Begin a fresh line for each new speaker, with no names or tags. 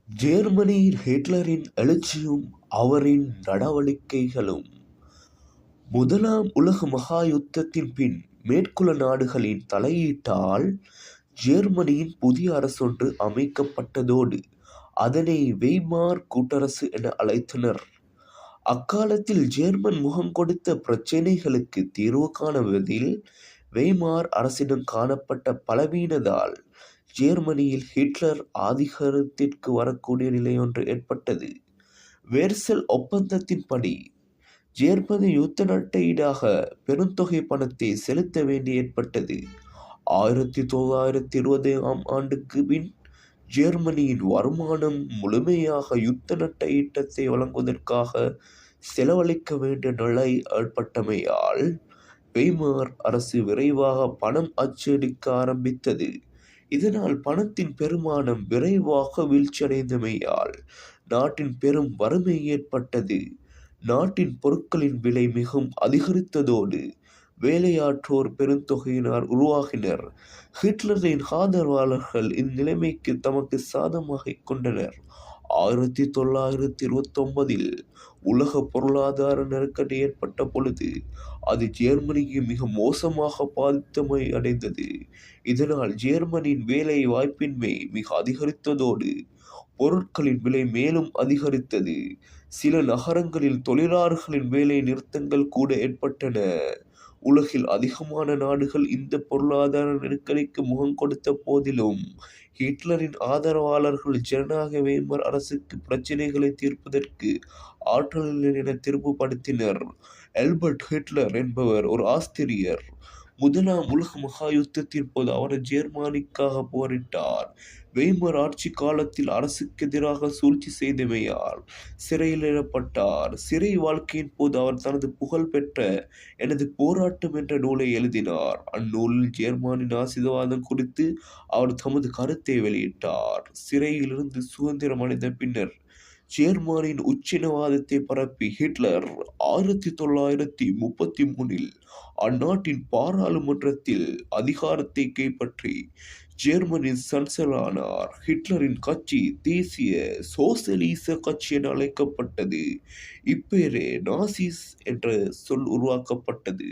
ஜேர்மனியில் ஹிட்லரின் எழுச்சியும் அவரின் நடவடிக்கைகளும். முதலாம் உலக மகா யுத்தத்தின் பின் மேற்குலக நாடுகளின் தலையீட்டால் ஜேர்மனியின் புதிய அரசொன்று அமைக்கப்பட்டதோடு அதனை வெய்மார் கூட்டரசு என அழைத்தனர். அக்காலத்தில் ஜேர்மன் முகம் கொடுத்த பிரச்சினைகளுக்கு தீர்வு காணுவதில் வெய்மார் அரசிடம் காணப்பட்ட பலவீனத்தால் ஜேர்மனியில் ஹிட்லர் ஆதிக்கத்திற்கு வரக்கூடிய நிலையொன்று ஏற்பட்டது. வேர்சல் ஒப்பந்தத்தின்படி ஜேர்மனி யுத்த நட்டஈடாக பெருந்தொகை பணத்தை செலுத்த வேண்டி ஏற்பட்டது. 1920ஆம் ஆண்டுக்கு பின் ஜேர்மனியின் வருமானம் முழுமையாக யுத்த நட்டஈட்டத்தை வழங்குவதற்காக செலவழிக்க வேண்டிய நிலை ஏற்பட்டமையால் வெய்மார் அரசு விரைவாக பணம் அச்சடிக்க ஆரம்பித்தது. இதனால் பணத்தின் பெருமானம் விரைவாக வீழ்ச்சியடைந்தமையால் நாட்டின் பெரும் வறுமை ஏற்பட்டது. நாட்டின் பொருட்களின் விலை மிகவும் அதிகரித்ததோடு வேலையாற்றோர் பெருந்தொகையினர் உருவாகினர். ஹிட்லரின் ஆதரவாளர்கள் இந்நிலைமைக்கு தமக்கு சாதகமாக கொண்டனர். 1929இல் உலக பொருளாதார நெருக்கடி ஏற்பட்ட பொழுது அது ஜேர்மனியை மிக மோசமாக பாதித்தமை அடைந்தது. இதனால் ஜேர்மனியின் வேலை வாய்ப்பின்மை மிக அதிகரித்ததோடு பொருட்களின் விலை மேலும் அதிகரித்தது. சில நகரங்களில் தொழிலாளர்களின் வேலை நிறுத்தங்கள் கூட ஏற்பட்டன. உலகில் அதிகமான நாடுகள் இந்த பொருளாதார நெருக்கடிக்கு முகம் கொடுத்த போதிலும் ஹிட்லரின் ஆதரவாளர்கள் ஜனநாயக வெய்மர் அரசுக்கு பிரச்சினைகளை தீர்ப்பதற்கு ஆற்றல் இல்லை என திருப்புப்படுத்தினர். ஆல்பர்ட் ஹிட்லர் என்பவர் ஒரு ஆஸ்திரியர். முதலாம் உலக மகா யுத்தத்தின் போது அவர் ஜெர்மனிக்காக போரிட்டார். வெய்மர் ஆட்சி காலத்தில் அரசுக்கு எதிராக சூழ்ச்சி செய்தமையால் சிறையிலிடப்பட்டார். சிறை வாழ்க்கையின் போது அவர் தனது புகழ்பெற்ற எனது போராட்டம் என்ற நூலை எழுதினார். அந்நூலில் ஜேர்மனி நாசிவாதம் குறித்து அவர் தமது கருத்தை வெளியிட்டார். சிறையிலிருந்து சுதந்திரம் அடைந்த பின்னர் ஜேர்மனியின் உச்சினவாதத்தை பரப்பி ஹிட்லர் 1933இல் அந்நாட்டின் பாராளுமன்றத்தில் அதிகாரத்தை கைப்பற்றி ஜேர்மனியின் சான்சலரானார். ஹிட்லரின் கட்சி தேசிய சோசலிச கட்சி என அழைக்கப்பட்டது. இப்பெயரே நாசிஸ் என்ற சொல் உருவாக்கப்பட்டது.